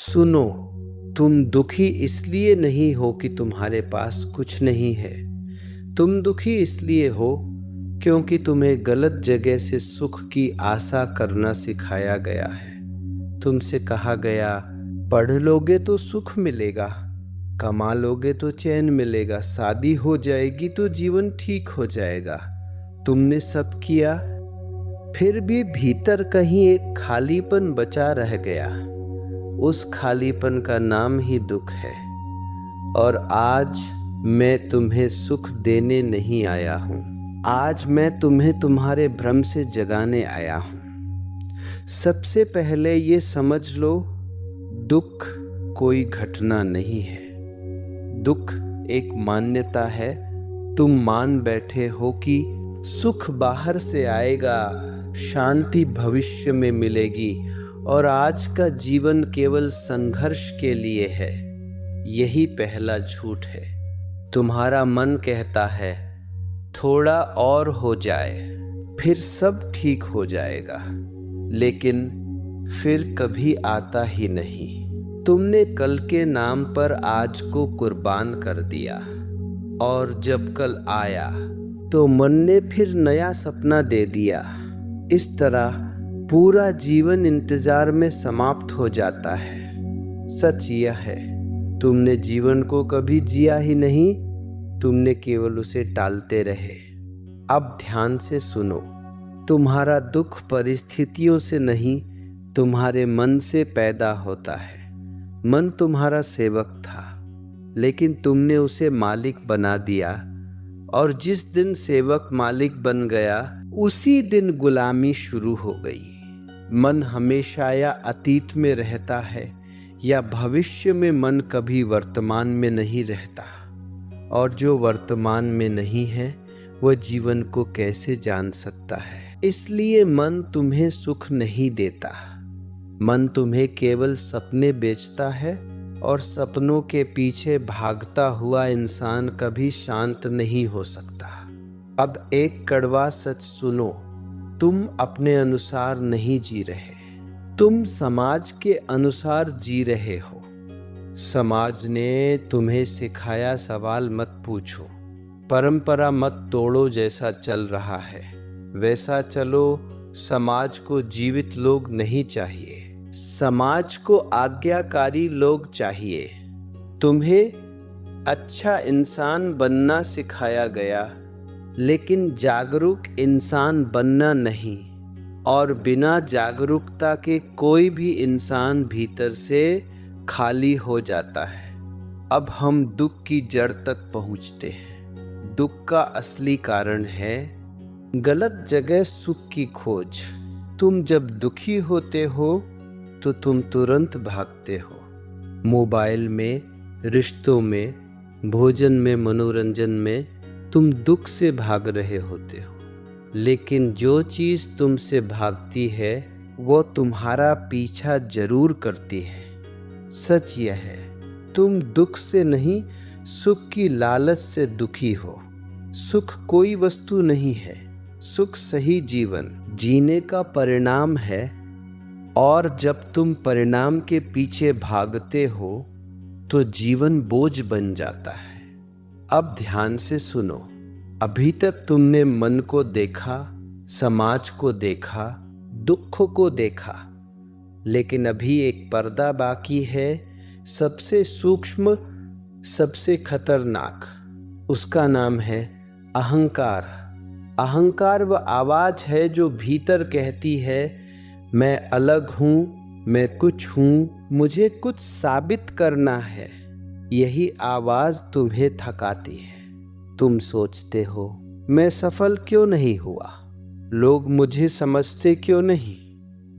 सुनो, तुम दुखी इसलिए नहीं हो कि तुम्हारे पास कुछ नहीं है। तुम दुखी इसलिए हो क्योंकि तुम्हें गलत जगह से सुख की आशा करना सिखाया गया है। तुमसे कहा गया, पढ़ लोगे तो सुख मिलेगा, कमा लोगे तो चैन मिलेगा, शादी हो जाएगी तो जीवन ठीक हो जाएगा। तुमने सब किया, फिर भी भीतर कहीं एक खालीपन बचा रह गया। उस खालीपन का नाम ही दुख है। और आज मैं तुम्हें सुख देने नहीं आया हूँ। आज मैं तुम्हें तुम्हारे भ्रम से जगाने आया हूँ। सबसे पहले ये समझ लो, दुख कोई घटना नहीं है। दुख एक मान्यता है। तुम मान बैठे हो कि सुख बाहर से आएगा, शांति भविष्य में मिलेगी और आज का जीवन केवल संघर्ष के लिए है। यही पहला झूठ है। तुम्हारा मन कहता है थोड़ा और हो जाए फिर सब ठीक हो जाएगा, लेकिन फिर कभी आता ही नहीं। तुमने कल के नाम पर आज को कुर्बान कर दिया और जब कल आया तो मन ने फिर नया सपना दे दिया। इस तरह पूरा जीवन इंतजार में समाप्त हो जाता है। सच यह है, तुमने जीवन को कभी जिया ही नहीं, तुमने केवल उसे टालते रहे। अब ध्यान से सुनो, तुम्हारा दुख परिस्थितियों से नहीं, तुम्हारे मन से पैदा होता है। मन तुम्हारा सेवक था, लेकिन तुमने उसे मालिक बना दिया और जिस दिन सेवक मालिक बन गया उसी दिन गुलामी शुरू हो गई। मन हमेशा या अतीत में रहता है या भविष्य में। मन कभी वर्तमान में नहीं रहता, और जो वर्तमान में नहीं है वह जीवन को कैसे जान सकता है। इसलिए मन तुम्हें सुख नहीं देता। मन तुम्हें केवल सपने बेचता है, और सपनों के पीछे भागता हुआ इंसान कभी शांत नहीं हो सकता। अब एक कड़वा सच सुनो, तुम अपने अनुसार नहीं जी रहे, तुम समाज के अनुसार जी रहे हो। समाज ने तुम्हें सिखाया सवाल मत पूछो, परंपरा मत तोड़ो, जैसा चल रहा है वैसा चलो। समाज को जीवित लोग नहीं चाहिए, समाज को आज्ञाकारी लोग चाहिए। तुम्हें अच्छा इंसान बनना सिखाया गया, लेकिन जागरूक इंसान बनना नहीं। और बिना जागरूकता के कोई भी इंसान भीतर से खाली हो जाता है। अब हम दुख की जड़ तक पहुंचते हैं। दुख का असली कारण है गलत जगह सुख की खोज। तुम जब दुखी होते हो तो तुम तुरंत भागते हो। मोबाइल में, रिश्तों में, भोजन में, मनोरंजन में तुम दुख से भाग रहे होते हो। लेकिन जो चीज़ तुमसे भागती है वो तुम्हारा पीछा जरूर करती है। सच यह है, तुम दुख से नहीं, सुख की लालच से दुखी हो। सुख कोई वस्तु नहीं है, सुख सही जीवन जीने का परिणाम है। और जब तुम परिणाम के पीछे भागते हो तो जीवन बोझ बन जाता है। अब ध्यान से सुनो, अभी तक तुमने मन को देखा, समाज को देखा, दुख को देखा, लेकिन अभी एक पर्दा बाकी है, सबसे सूक्ष्म, सबसे खतरनाक। उसका नाम है अहंकार। अहंकार वह आवाज है जो भीतर कहती है, मैं अलग हूँ, मैं कुछ हूँ, मुझे कुछ साबित करना है। यही आवाज तुम्हें थकाती है। तुम सोचते हो, मैं सफल क्यों नहीं हुआ, लोग मुझे समझते क्यों नहीं,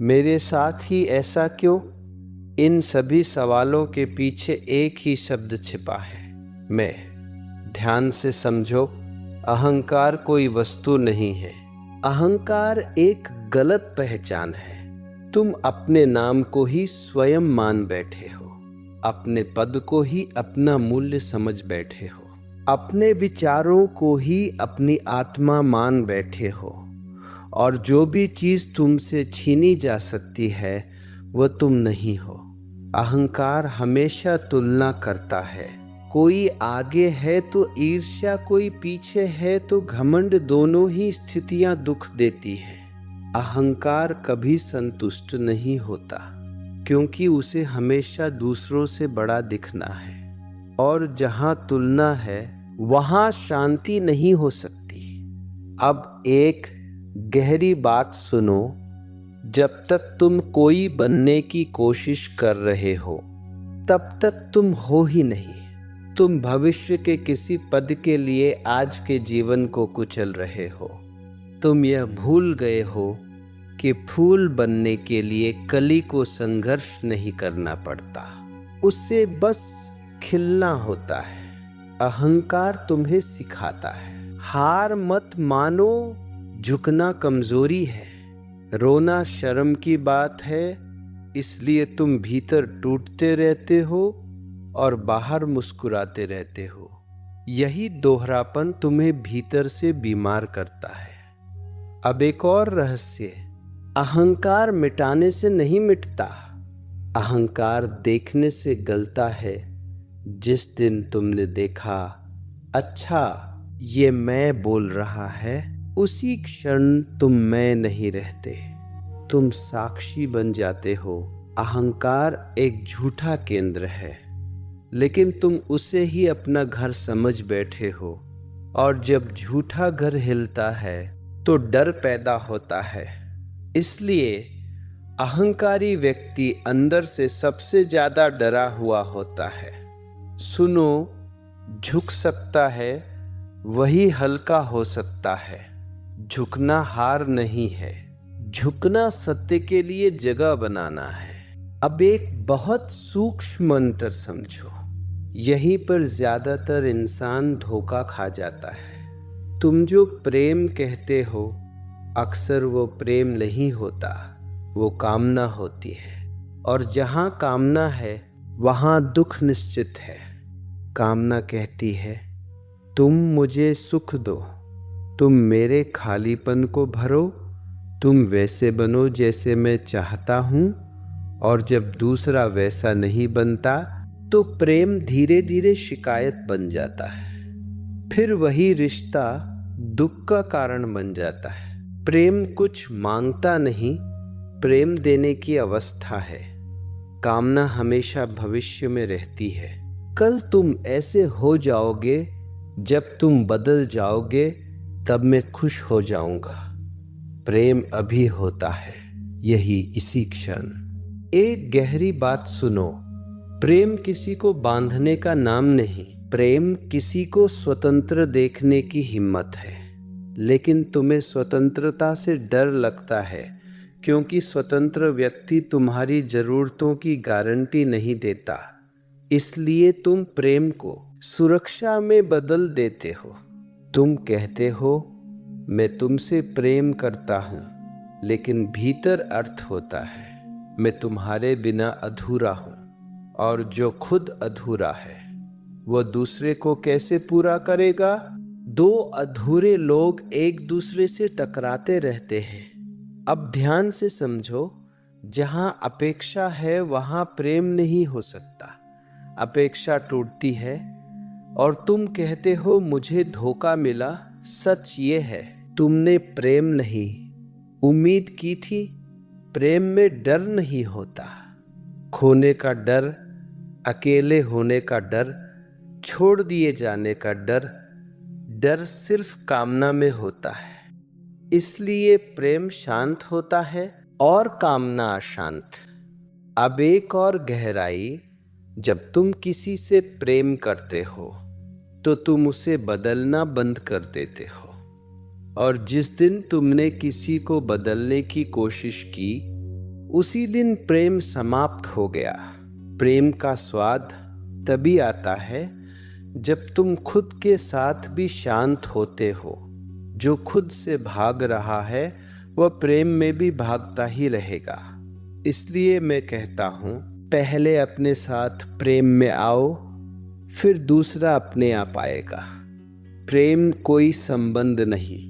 मेरे साथ ही ऐसा क्यों। इन सभी सवालों के पीछे एक ही शब्द छिपा है, मैं। ध्यान से समझो, अहंकार कोई वस्तु नहीं है। अहंकार एक गलत पहचान है। तुम अपने नाम को ही स्वयं मान बैठे हो, अपने पद को ही अपना मूल्य समझ बैठे हो, अपने विचारों को ही अपनी आत्मा मान बैठे हो। और जो भी चीज़ तुमसे छीनी जा सकती है वह तुम नहीं हो। अहंकार हमेशा तुलना करता है। कोई आगे है तो ईर्ष्या, कोई पीछे है तो घमंड, दोनों ही स्थितियां दुख देती हैं। अहंकार कभी संतुष्ट नहीं होता, क्योंकि उसे हमेशा दूसरों से बड़ा दिखना है, और जहां तुलना है वहां शांति नहीं हो सकती। अब एक गहरी बात सुनो, जब तक तुम कोई बनने की कोशिश कर रहे हो तब तक तुम हो ही नहीं। तुम भविष्य के किसी पद के लिए आज के जीवन को कुचल रहे हो। तुम यह भूल गए हो कि फूल बनने के लिए कली को संघर्ष नहीं करना पड़ता, उससे बस खिलना होता है। अहंकार तुम्हें सिखाता है, हार मत मानो, झुकना कमजोरी है, रोना शर्म की बात है, इसलिए तुम भीतर टूटते रहते हो और बाहर मुस्कुराते रहते हो। यही दोहरापन तुम्हें भीतर से बीमार करता है। अब एक और रहस्य, अहंकार मिटाने से नहीं मिटता, अहंकार देखने से गलता है। जिस दिन तुमने देखा, अच्छा ये मैं बोल रहा है, उसी क्षण तुम मैं नहीं रहते, तुम साक्षी बन जाते हो। अहंकार एक झूठा केंद्र है, लेकिन तुम उसे ही अपना घर समझ बैठे हो, और जब झूठा घर हिलता है तो डर पैदा होता है। इसलिए अहंकारी व्यक्ति अंदर से सबसे ज्यादा डरा हुआ होता है। सुनो, झुक सकता है वही हल्का हो सकता है। झुकना हार नहीं है, झुकना सत्य के लिए जगह बनाना है। अब एक बहुत सूक्ष्म मंत्र समझो, यहीं पर ज्यादातर इंसान धोखा खा जाता है। तुम जो प्रेम कहते हो, अक्सर वो प्रेम नहीं होता, वो कामना होती है, और जहां कामना है वहां दुख निश्चित है। कामना कहती है, तुम मुझे सुख दो, तुम मेरे खालीपन को भरो, तुम वैसे बनो जैसे मैं चाहता हूं। और जब दूसरा वैसा नहीं बनता तो प्रेम धीरे धीरे शिकायत बन जाता है। फिर वही रिश्ता दुख का कारण बन जाता है। प्रेम कुछ मांगता नहीं, प्रेम देने की अवस्था है। कामना हमेशा भविष्य में रहती है। कल तुम ऐसे हो जाओगे, जब तुम बदल जाओगे तब मैं खुश हो जाऊंगा। प्रेम अभी होता है, यही इसी क्षण। एक गहरी बात सुनो, प्रेम किसी को बांधने का नाम नहीं, प्रेम किसी को स्वतंत्र देखने की हिम्मत है। लेकिन तुम्हें स्वतंत्रता से डर लगता है, क्योंकि स्वतंत्र व्यक्ति तुम्हारी जरूरतों की गारंटी नहीं देता। इसलिए तुम प्रेम को सुरक्षा में बदल देते हो। तुम कहते हो, मैं तुमसे प्रेम करता हूं, लेकिन भीतर अर्थ होता है, मैं तुम्हारे बिना अधूरा हूं। और जो खुद अधूरा है वो दूसरे को कैसे पूरा करेगा? दो अधूरे लोग एक दूसरे से टकराते रहते हैं। अब ध्यान से समझो, जहां अपेक्षा है वहां प्रेम नहीं हो सकता। अपेक्षा टूटती है और तुम कहते हो मुझे धोखा मिला। सच ये है, तुमने प्रेम नहीं, उम्मीद की थी। प्रेम में डर नहीं होता, खोने का डर, अकेले होने का डर, छोड़ दिए जाने का डर। डर सिर्फ कामना में होता है, इसलिए प्रेम शांत होता है और कामना अशांत। अब एक और गहराई, जब तुम किसी से प्रेम करते हो तो तुम उसे बदलना बंद कर देते हो, और जिस दिन तुमने किसी को बदलने की कोशिश की, उसी दिन प्रेम समाप्त हो गया। प्रेम का स्वाद तभी आता है जब तुम खुद के साथ भी शांत होते हो। जो खुद से भाग रहा है वह प्रेम में भी भागता ही रहेगा। इसलिए मैं कहता हूँ, पहले अपने साथ प्रेम में आओ, फिर दूसरा अपने आप आएगा। प्रेम कोई संबंध नहीं,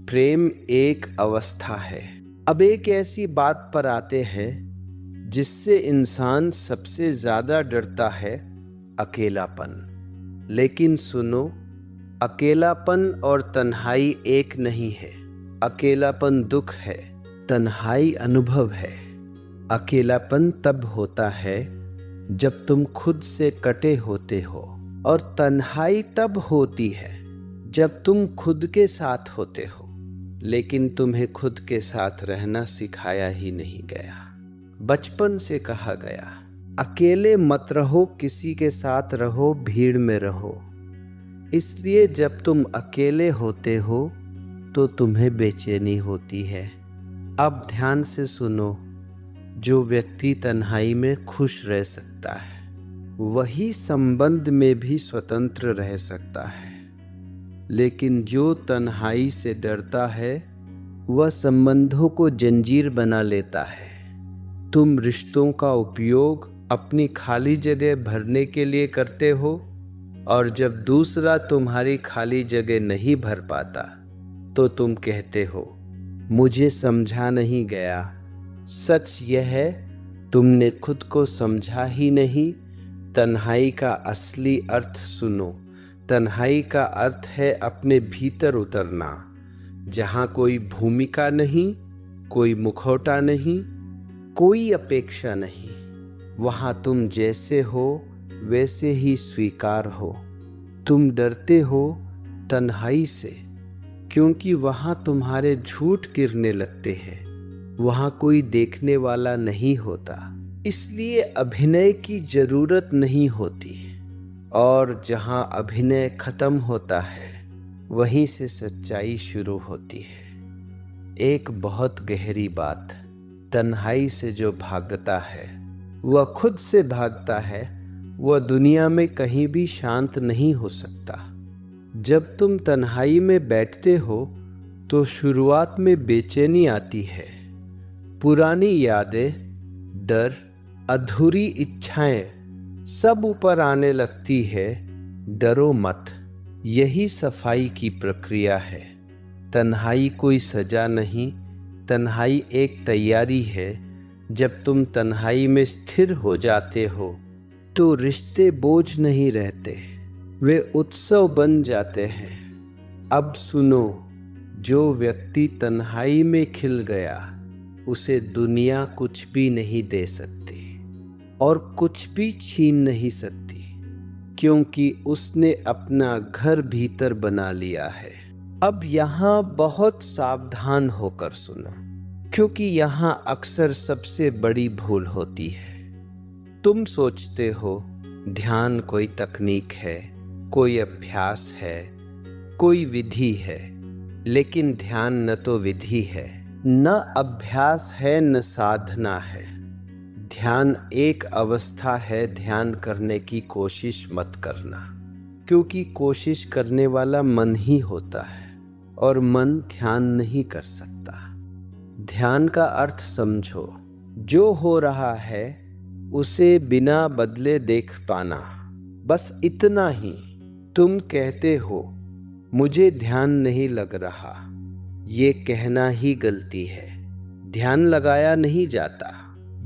प्रेम एक अवस्था है। अब एक ऐसी बात पर आते हैं जिससे इंसान सबसे ज़्यादा डरता है, अकेलापन। लेकिन सुनो, अकेलापन और तन्हाई एक नहीं है। अकेलापन दुख है, तन्हाई अनुभव है। अकेलापन तब होता है जब तुम खुद से कटे होते हो, और तन्हाई तब होती है जब तुम खुद के साथ होते हो, लेकिन तुम्हें खुद के साथ रहना सिखाया ही नहीं गया। बचपन से कहा गया, अकेले मत रहो, किसी के साथ रहो, भीड़ में रहो। इसलिए जब तुम अकेले होते हो तो तुम्हें बेचैनी होती है। अब ध्यान से सुनो, जो व्यक्ति तन्हाई में खुश रह सकता है वही संबंध में भी स्वतंत्र रह सकता है। लेकिन जो तन्हाई से डरता है वह संबंधों को जंजीर बना लेता है। तुम रिश्तों का उपयोग अपनी खाली जगह भरने के लिए करते हो, और जब दूसरा तुम्हारी खाली जगह नहीं भर पाता तो तुम कहते हो, मुझे समझा नहीं गया। सच यह है, तुमने खुद को समझा ही नहीं। तन्हाई का असली अर्थ सुनो। तन्हाई का अर्थ है अपने भीतर उतरना, जहाँ कोई भूमिका नहीं, कोई मुखौटा नहीं, कोई अपेक्षा नहीं। वहाँ तुम जैसे हो वैसे ही स्वीकार हो। तुम डरते हो तन्हाई से, क्योंकि वहाँ तुम्हारे झूठ गिरने लगते हैं। वहाँ कोई देखने वाला नहीं होता, इसलिए अभिनय की जरूरत नहीं होती। और जहाँ अभिनय खत्म होता है वहीं से सच्चाई शुरू होती है। एक बहुत गहरी बात, तन्हाई से जो भागता है वह खुद से भागता है। वह दुनिया में कहीं भी शांत नहीं हो सकता। जब तुम तन्हाई में बैठते हो तो शुरुआत में बेचैनी आती है। पुरानी यादें, डर, अधूरी इच्छाएं सब ऊपर आने लगती है। डरो मत, यही सफाई की प्रक्रिया है। तन्हाई कोई सजा नहीं, तन्हाई एक तैयारी है। जब तुम तन्हाई में स्थिर हो जाते हो तो रिश्ते बोझ नहीं रहते, वे उत्सव बन जाते हैं। अब सुनो, जो व्यक्ति तन्हाई में खिल गया उसे दुनिया कुछ भी नहीं दे सकती और कुछ भी छीन नहीं सकती, क्योंकि उसने अपना घर भीतर बना लिया है। अब यहाँ बहुत सावधान होकर सुनो, क्योंकि यहाँ अक्सर सबसे बड़ी भूल होती है। तुम सोचते हो ध्यान कोई तकनीक है, कोई अभ्यास है, कोई विधि है, लेकिन ध्यान न तो विधि है, न अभ्यास है, न साधना है। ध्यान एक अवस्था है। ध्यान करने की कोशिश मत करना, क्योंकि कोशिश करने वाला मन ही होता है और मन ध्यान नहीं कर सकता। ध्यान का अर्थ समझो, जो हो रहा है उसे बिना बदले देख पाना, बस इतना ही। तुम कहते हो मुझे ध्यान नहीं लग रहा, ये कहना ही गलती है। ध्यान लगाया नहीं जाता,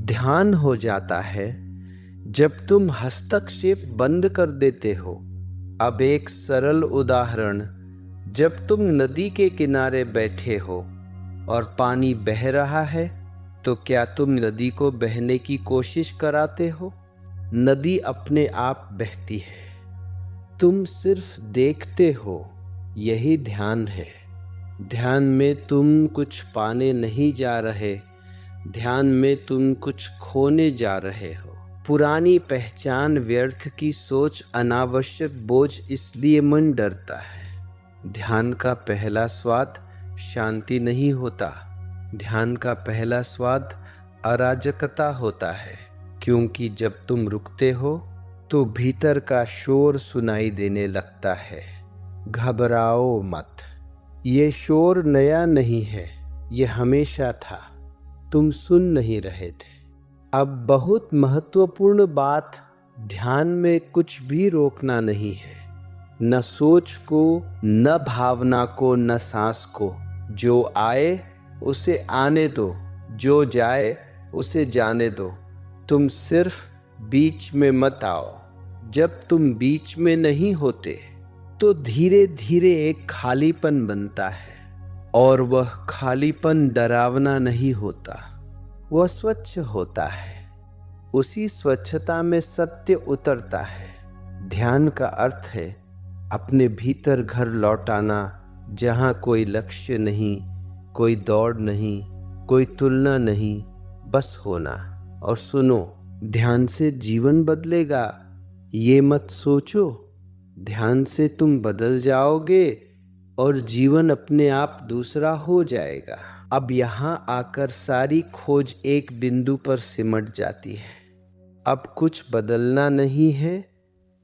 ध्यान हो जाता है जब तुम हस्तक्षेप बंद कर देते हो। अब एक सरल उदाहरण, जब तुम नदी के किनारे बैठे हो और पानी बह रहा है तो क्या तुम नदी को बहने की कोशिश कराते हो? नदी अपने आप बहती है, तुम सिर्फ देखते हो। यही ध्यान है। ध्यान में तुम कुछ पाने नहीं जा रहे, ध्यान में तुम कुछ खोने जा रहे हो। पुरानी पहचान, व्यर्थ की सोच, अनावश्यक बोझ, इसलिए मन डरता है। ध्यान का पहला स्वाद शांति नहीं होता, ध्यान का पहला स्वाद अराजकता होता है, क्योंकि जब तुम रुकते हो तो भीतर का शोर सुनाई देने लगता है। घबराओ मत, ये शोर नया नहीं है, ये हमेशा था, तुम सुन नहीं रहे थे। अब बहुत महत्वपूर्ण बात, ध्यान में कुछ भी रोकना नहीं है, न सोच को, न भावना को, न सांस को। जो आए उसे आने दो, जो जाए उसे जाने दो। तुम सिर्फ बीच में मत आओ। जब तुम बीच में नहीं होते तो धीरे धीरे एक खालीपन बनता है, और वह खालीपन डरावना नहीं होता, वह स्वच्छ होता है। उसी स्वच्छता में सत्य उतरता है। ध्यान का अर्थ है अपने भीतर घर लौटाना, जहाँ कोई लक्ष्य नहीं, कोई दौड़ नहीं, कोई तुलना नहीं, बस होना। और सुनो, ध्यान से जीवन बदलेगा, ये मत सोचो। ध्यान से तुम बदल जाओगे और जीवन अपने आप दूसरा हो जाएगा। अब यहाँ आकर सारी खोज एक बिंदु पर सिमट जाती है। अब कुछ बदलना नहीं है,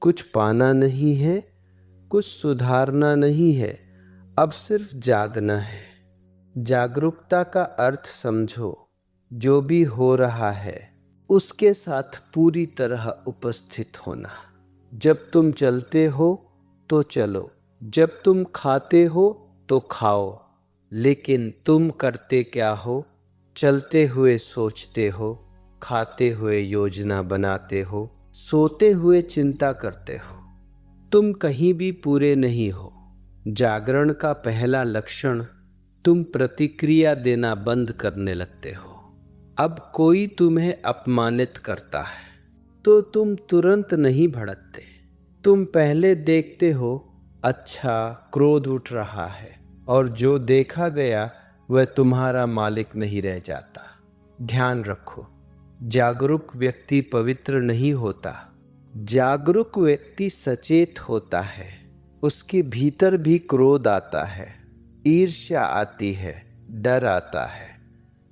कुछ पाना नहीं है, कुछ सुधारना नहीं है, अब सिर्फ जागना है। जागरूकता का अर्थ समझो, जो भी हो रहा है उसके साथ पूरी तरह उपस्थित होना। जब तुम चलते हो तो चलो, जब तुम खाते हो तो खाओ, लेकिन तुम करते क्या हो? चलते हुए सोचते हो, खाते हुए योजना बनाते हो, सोते हुए चिंता करते हो। तुम कहीं भी पूरे नहीं हो। जागरण का पहला लक्षण, तुम प्रतिक्रिया देना बंद करने लगते हो। अब कोई तुम्हें अपमानित करता है तो तुम तुरंत नहीं भड़कते। तुम पहले देखते हो, अच्छा क्रोध उठ रहा है, और जो देखा गया वह तुम्हारा मालिक नहीं रह जाता। ध्यान रखो, जागरूक व्यक्ति पवित्र नहीं होता। जागरूक व्यक्ति सचेत होता है। उसके भीतर भी क्रोध आता है, ईर्ष्या आती है, डर आता है,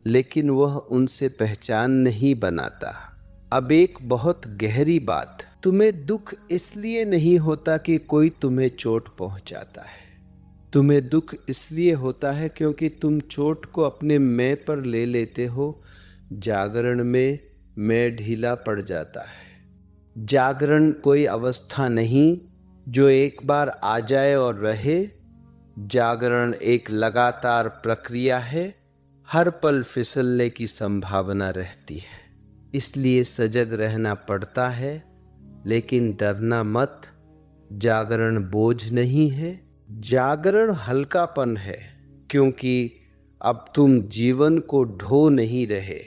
लेकिन वह उनसे पहचान नहीं बनाता। अब एक बहुत गहरी बात, तुम्हें दुख इसलिए नहीं होता कि कोई तुम्हें चोट पहुंचाता है। तुम्हें दुख इसलिए होता है क्योंकि तुम चोट को अपने मैं पर ले लेते हो। जागरण में मैं ढीला पड़ जाता है। जागरण कोई अवस्था नहीं जो एक बार आ जाए और रहे। जागरण एक लगातार प्रक्रिया है। हर पल फिसलने की संभावना रहती है, इसलिए सजग रहना पड़ता है। लेकिन डरना मत, जागरण बोझ नहीं है, जागरण हल्कापन है, क्योंकि अब तुम जीवन को ढो नहीं रहे,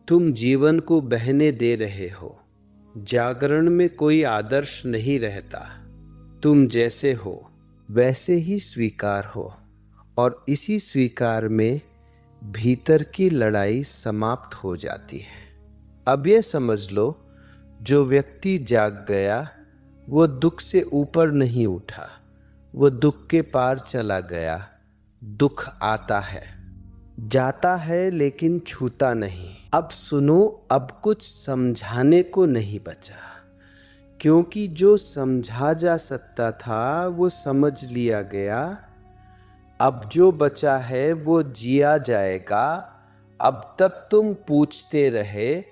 तुम जीवन को बहने दे रहे हो। जागरण में कोई आदर्श नहीं रहता, तुम जैसे हो वैसे ही स्वीकार हो, और इसी स्वीकार में भीतर की लड़ाई समाप्त हो जाती है। अब ये समझ लो, जो व्यक्ति जाग गया वो दुख से ऊपर नहीं उठा, वो दुख के पार चला गया। दुख आता है, जाता है, लेकिन छूता नहीं। अब सुनो, अब कुछ समझाने को नहीं बचा, क्योंकि जो समझा जा सकता था वो समझ लिया गया। अब जो बचा है वो जिया जाएगा। अब तक तुम पूछते रहे,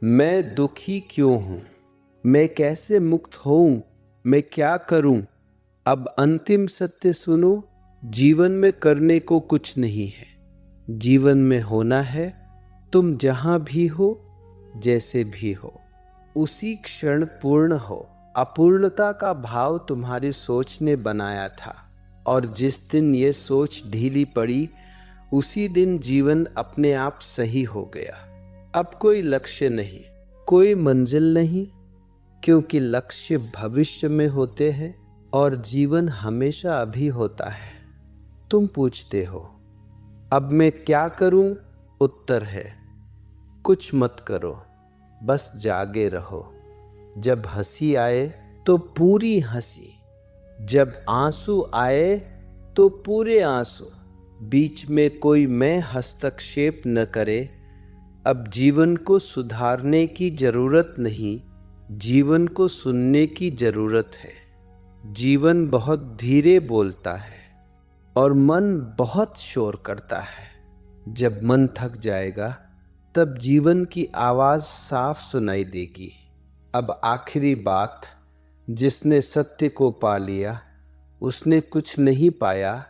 मैं दुखी क्यों हूँ, मैं कैसे मुक्त होऊं, मैं क्या करूं? अब अंतिम सत्य सुनो, जीवन में करने को कुछ नहीं है, जीवन में होना है। तुम जहां भी हो, जैसे भी हो, उसी क्षण पूर्ण हो। अपूर्णता का भाव तुम्हारी सोच ने बनाया था, और जिस दिन ये सोच ढीली पड़ी उसी दिन जीवन अपने आप सही हो गया। अब कोई लक्ष्य नहीं, कोई मंजिल नहीं, क्योंकि लक्ष्य भविष्य में होते हैं और जीवन हमेशा अभी होता है। तुम पूछते हो, अब मैं क्या करूं? उत्तर है, कुछ मत करो, बस जागे रहो। जब हंसी आए तो पूरी हंसी, जब आंसू आए तो पूरे आंसू, बीच में कोई मैं हस्तक्षेप न करे। अब जीवन को सुधारने की जरूरत नहीं, जीवन को सुनने की जरूरत है। जीवन बहुत धीरे बोलता है और मन बहुत शोर करता है। जब मन थक जाएगा तब जीवन की आवाज साफ सुनाई देगी। अब आखिरी बात, जिसने सत्य को पा लिया उसने कुछ नहीं पाया,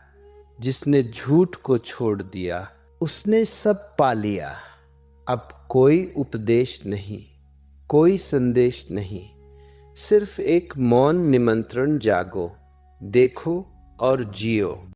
जिसने झूठ को छोड़ दिया उसने सब पा लिया। अब कोई उपदेश नहीं, कोई संदेश नहीं, सिर्फ एक मौन निमंत्रण। जागो, देखो और जियो।